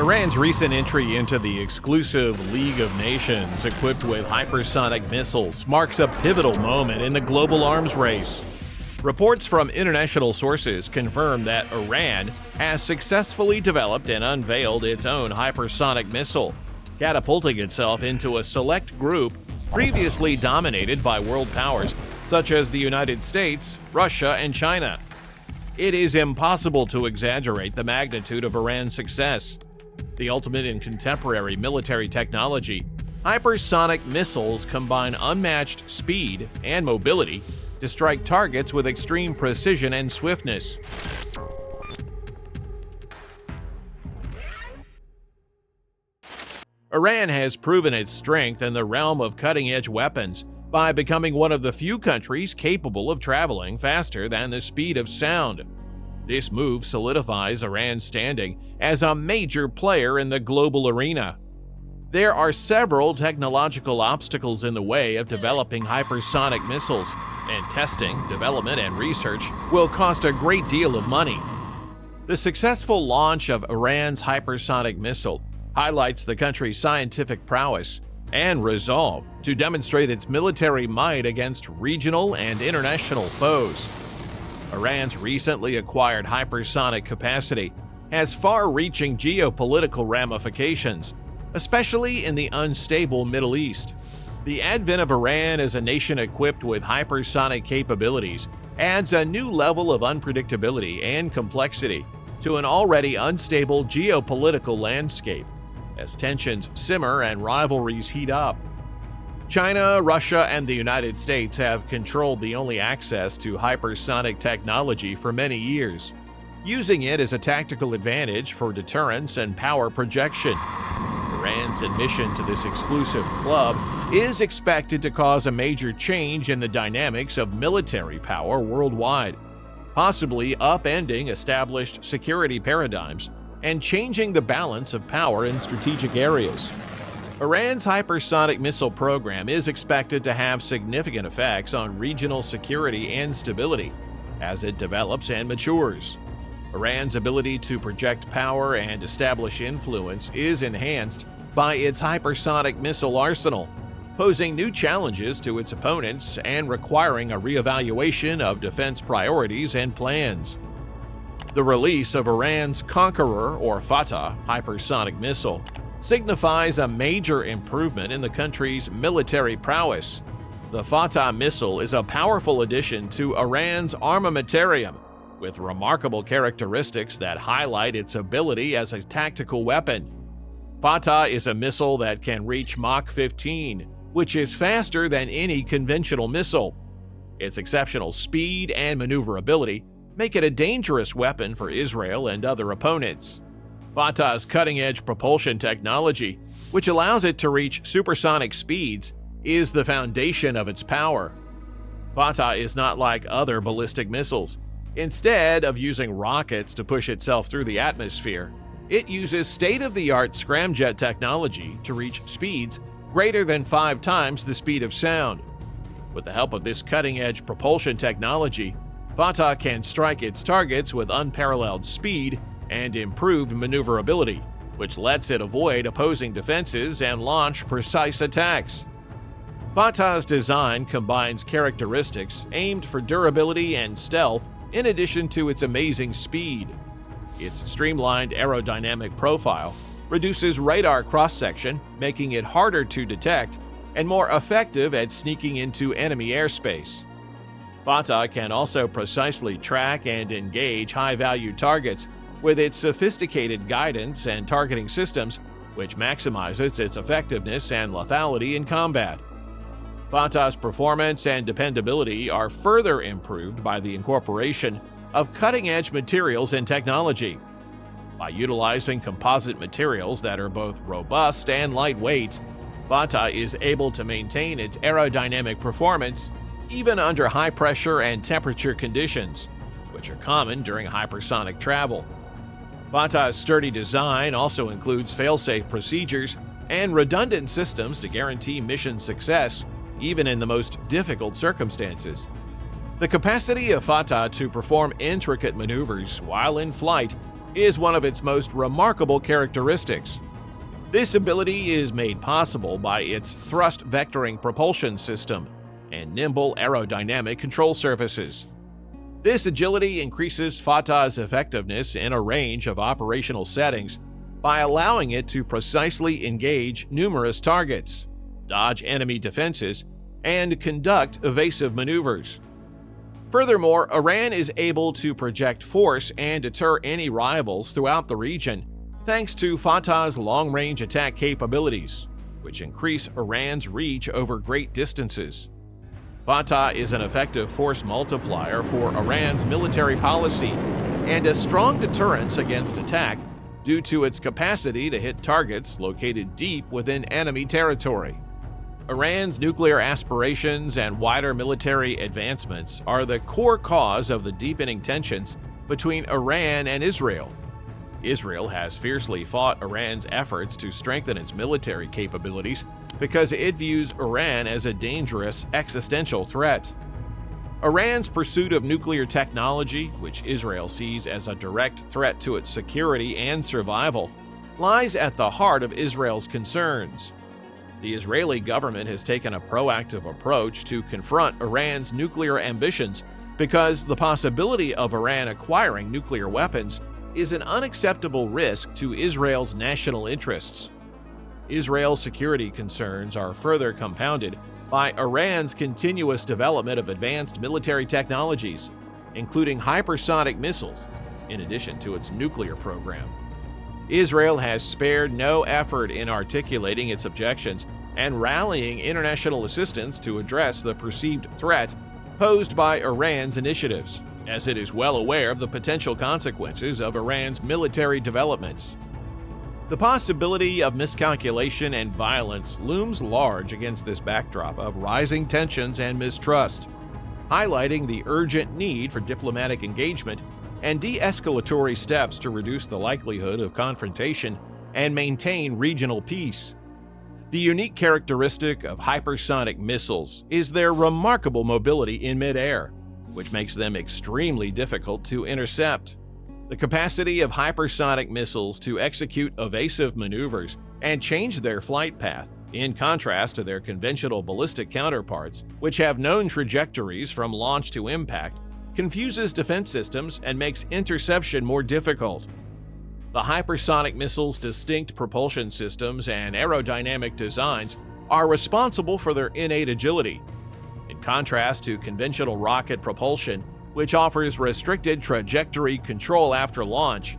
Iran's recent entry into the exclusive League of Nations equipped with hypersonic missiles marks a pivotal moment in the global arms race. Reports from international sources confirm that Iran has successfully developed and unveiled its own hypersonic missile, catapulting itself into a select group previously dominated by world powers such as the United States, Russia, and China. It is impossible to exaggerate the magnitude of Iran's success. The ultimate in contemporary military technology, hypersonic missiles combine unmatched speed and mobility to strike targets with extreme precision and swiftness. Iran has proven its strength in the realm of cutting-edge weapons by becoming one of the few countries capable of traveling faster than the speed of sound. This move solidifies Iran's standing as a major player in the global arena. There are several technological obstacles in the way of developing hypersonic missiles, and testing, development, and research will cost a great deal of money. The successful launch of Iran's hypersonic missile highlights the country's scientific prowess and resolve to demonstrate its military might against regional and international foes. Iran's recently acquired hypersonic capacity has far-reaching geopolitical ramifications, especially in the unstable Middle East. The advent of Iran as a nation equipped with hypersonic capabilities adds a new level of unpredictability and complexity to an already unstable geopolitical landscape as tensions simmer and rivalries heat up. China, Russia, and the United States have controlled the only access to hypersonic technology for many years, using it as a tactical advantage for deterrence and power projection. Iran's admission to this exclusive club is expected to cause a major change in the dynamics of military power worldwide, possibly upending established security paradigms and changing the balance of power in strategic areas. Iran's hypersonic missile program is expected to have significant effects on regional security and stability as it develops and matures. Iran's ability to project power and establish influence is enhanced by its hypersonic missile arsenal, posing new challenges to its opponents and requiring a reevaluation of defense priorities and plans. The release of Iran's Conqueror or Fatah hypersonic missile signifies a major improvement in the country's military prowess. The Fatah missile is a powerful addition to Iran's armamentarium, with remarkable characteristics that highlight its ability as a tactical weapon. Fatah is a missile that can reach Mach 15, which is faster than any conventional missile. Its exceptional speed and maneuverability make it a dangerous weapon for Israel and other opponents. Fatah's cutting-edge propulsion technology, which allows it to reach supersonic speeds, is the foundation of its power. Fatah is not like other ballistic missiles. Instead of using rockets to push itself through the atmosphere, it uses state-of-the-art scramjet technology to reach speeds greater than 5 times the speed of sound. With the help of this cutting-edge propulsion technology, Fatah can strike its targets with unparalleled speed and improved maneuverability, which lets it avoid opposing defenses and launch precise attacks. Fatah's design combines characteristics aimed for durability and stealth in addition to its amazing speed. Its streamlined aerodynamic profile reduces radar cross-section, making it harder to detect and more effective at sneaking into enemy airspace. Fatah can also precisely track and engage high-value targets with its sophisticated guidance and targeting systems, which maximizes its effectiveness and lethality in combat. Fatah's performance and dependability are further improved by the incorporation of cutting-edge materials and technology. By utilizing composite materials that are both robust and lightweight, Fatah is able to maintain its aerodynamic performance even under high pressure and temperature conditions, which are common during hypersonic travel. Fatah's sturdy design also includes fail-safe procedures and redundant systems to guarantee mission success, even in the most difficult circumstances. The capacity of Fatah to perform intricate maneuvers while in flight is one of its most remarkable characteristics. This ability is made possible by its thrust vectoring propulsion system and nimble aerodynamic control surfaces. This agility increases Fatah's effectiveness in a range of operational settings by allowing it to precisely engage numerous targets, dodge enemy defenses, and conduct evasive maneuvers. Furthermore, Iran is able to project force and deter any rivals throughout the region thanks to Fatah's long-range attack capabilities, which increase Iran's reach over great distances. Fatah is an effective force multiplier for Iran's military policy and a strong deterrence against attack due to its capacity to hit targets located deep within enemy territory. Iran's nuclear aspirations and wider military advancements are the core cause of the deepening tensions between Iran and Israel. Israel has fiercely fought Iran's efforts to strengthen its military capabilities because it views Iran as a dangerous existential threat. Iran's pursuit of nuclear technology, which Israel sees as a direct threat to its security and survival, lies at the heart of Israel's concerns. The Israeli government has taken a proactive approach to confront Iran's nuclear ambitions because the possibility of Iran acquiring nuclear weapons is an unacceptable risk to Israel's national interests. Israel's security concerns are further compounded by Iran's continuous development of advanced military technologies, including hypersonic missiles, in addition to its nuclear program. Israel has spared no effort in articulating its objections and rallying international assistance to address the perceived threat posed by Iran's initiatives, as it is well aware of the potential consequences of Iran's military developments. The possibility of miscalculation and violence looms large against this backdrop of rising tensions and mistrust, highlighting the urgent need for diplomatic engagement and de-escalatory steps to reduce the likelihood of confrontation and maintain regional peace. The unique characteristic of hypersonic missiles is their remarkable mobility in midair, which makes them extremely difficult to intercept. The capacity of hypersonic missiles to execute evasive maneuvers and change their flight path, in contrast to their conventional ballistic counterparts, which have known trajectories from launch to impact, confuses defense systems and makes interception more difficult. The hypersonic missile's distinct propulsion systems and aerodynamic designs are responsible for their innate agility. In contrast to conventional rocket propulsion, which offers restricted trajectory control after launch,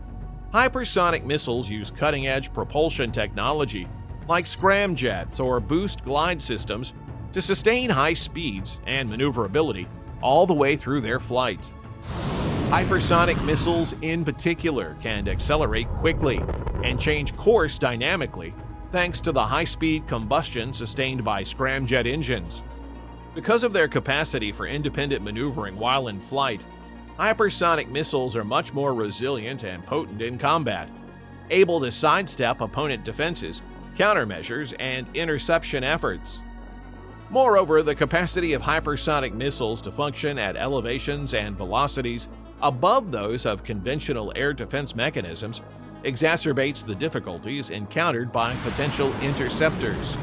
hypersonic missiles use cutting-edge propulsion technology like scramjets or boost glide systems to sustain high speeds and maneuverability all the way through their flight. Hypersonic missiles in particular can accelerate quickly and change course dynamically thanks to the high-speed combustion sustained by scramjet engines. Because of their capacity for independent maneuvering while in flight, hypersonic missiles are much more resilient and potent in combat, able to sidestep opponent defenses, countermeasures, and interception efforts. Moreover, the capacity of hypersonic missiles to function at elevations and velocities above those of conventional air defense mechanisms exacerbates the difficulties encountered by potential interceptors.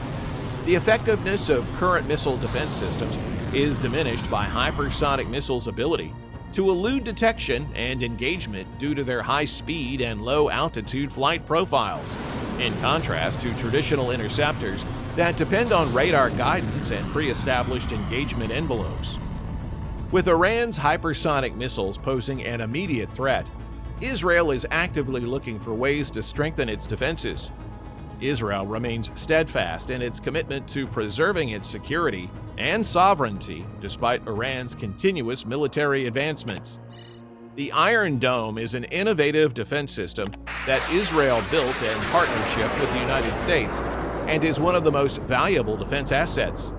The effectiveness of current missile defense systems is diminished by hypersonic missiles' ability to elude detection and engagement due to their high speed and low altitude flight profiles, in contrast to traditional interceptors that depend on radar guidance and pre-established engagement envelopes. With Iran's hypersonic missiles posing an immediate threat, Israel is actively looking for ways to strengthen its defenses. Israel remains steadfast in its commitment to preserving its security and sovereignty despite Iran's continuous military advancements. The Iron Dome is an innovative defense system that Israel built in partnership with the United States and is one of the most valuable defense assets.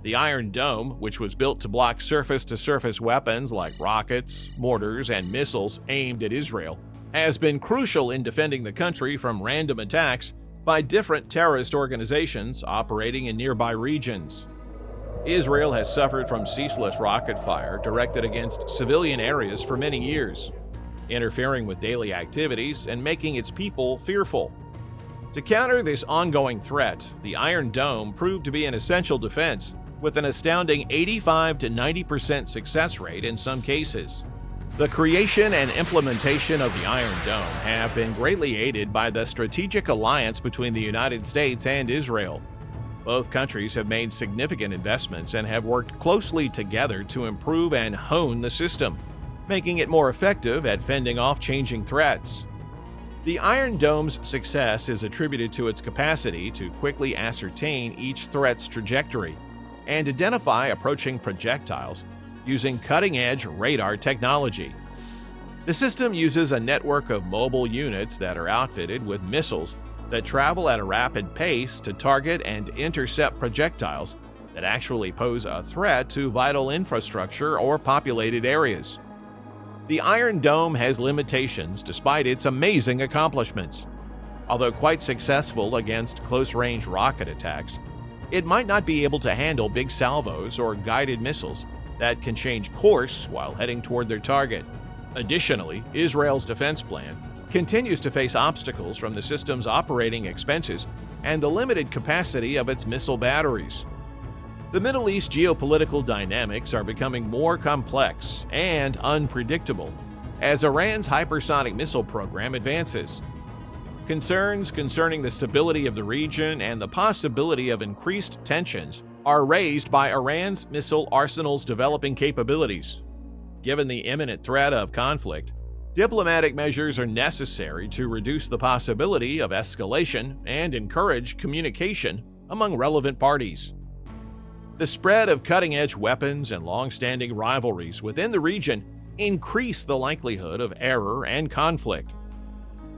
The Iron Dome, which was built to block surface-to-surface weapons like rockets, mortars, and missiles aimed at Israel, has been crucial in defending the country from random attacks by different terrorist organizations operating in nearby regions. Israel has suffered from ceaseless rocket fire directed against civilian areas for many years. interfering with daily activities and making its people fearful. To counter this ongoing threat, the Iron Dome proved to be an essential defense, with an astounding 85 to 90% success rate in some cases. The creation and implementation of the Iron Dome have been greatly aided by the strategic alliance between the United States and Israel. Both countries have made significant investments and have worked closely together to improve and hone the system, making it more effective at fending off changing threats. The Iron Dome's success is attributed to its capacity to quickly ascertain each threat's trajectory and identify approaching projectiles using cutting-edge radar technology. The system uses a network of mobile units that are outfitted with missiles that travel at a rapid pace to target and intercept projectiles that actually pose a threat to vital infrastructure or populated areas. The Iron Dome has limitations despite its amazing accomplishments. Although quite successful against close-range rocket attacks, it might not be able to handle big salvos or guided missiles that can change course while heading toward their target. Additionally, Israel's defense plan continues to face obstacles from the system's operating expenses and the limited capacity of its missile batteries. The Middle East geopolitical dynamics are becoming more complex and unpredictable as Iran's hypersonic missile program advances. Concerns concerning the stability of the region and the possibility of increased tensions are raised by Iran's missile arsenal's developing capabilities. Given the imminent threat of conflict, diplomatic measures are necessary to reduce the possibility of escalation and encourage communication among relevant parties. The spread of cutting-edge weapons and long-standing rivalries within the region increase the likelihood of error and conflict.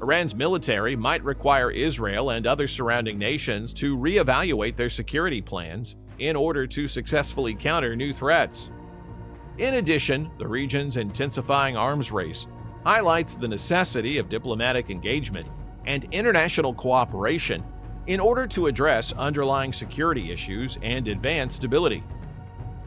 Iran's military might require Israel and other surrounding nations to reevaluate their security plans in order to successfully counter new threats. In addition, the region's intensifying arms race highlights the necessity of diplomatic engagement and international cooperation in order to address underlying security issues and advance stability.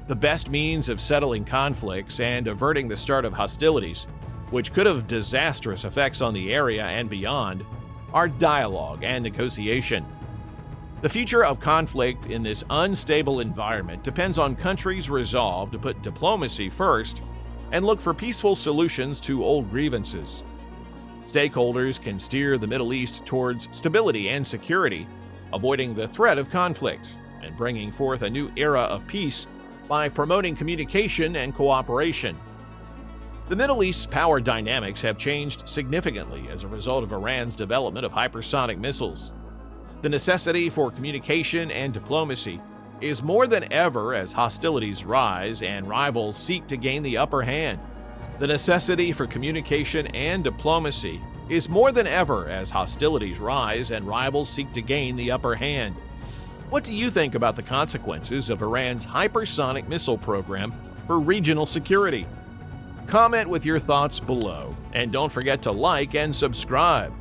The best means of settling conflicts and averting the start of hostilities, which could have disastrous effects on the area and beyond, are dialogue and negotiation. The future of conflict in this unstable environment depends on countries' resolve to put diplomacy first and look for peaceful solutions to old grievances. Stakeholders can steer the Middle East towards stability and security, avoiding the threat of conflict, and bringing forth a new era of peace by promoting communication and cooperation. The Middle East's power dynamics have changed significantly as a result of Iran's development of hypersonic missiles. The necessity for communication and diplomacy is more than ever as hostilities rise and rivals seek to gain the upper hand. The necessity for communication and diplomacy is more than ever as hostilities rise and rivals seek to gain the upper hand. What do you think about the consequences of Iran's hypersonic missile program for regional security? Comment with your thoughts below, and don't forget to like and subscribe.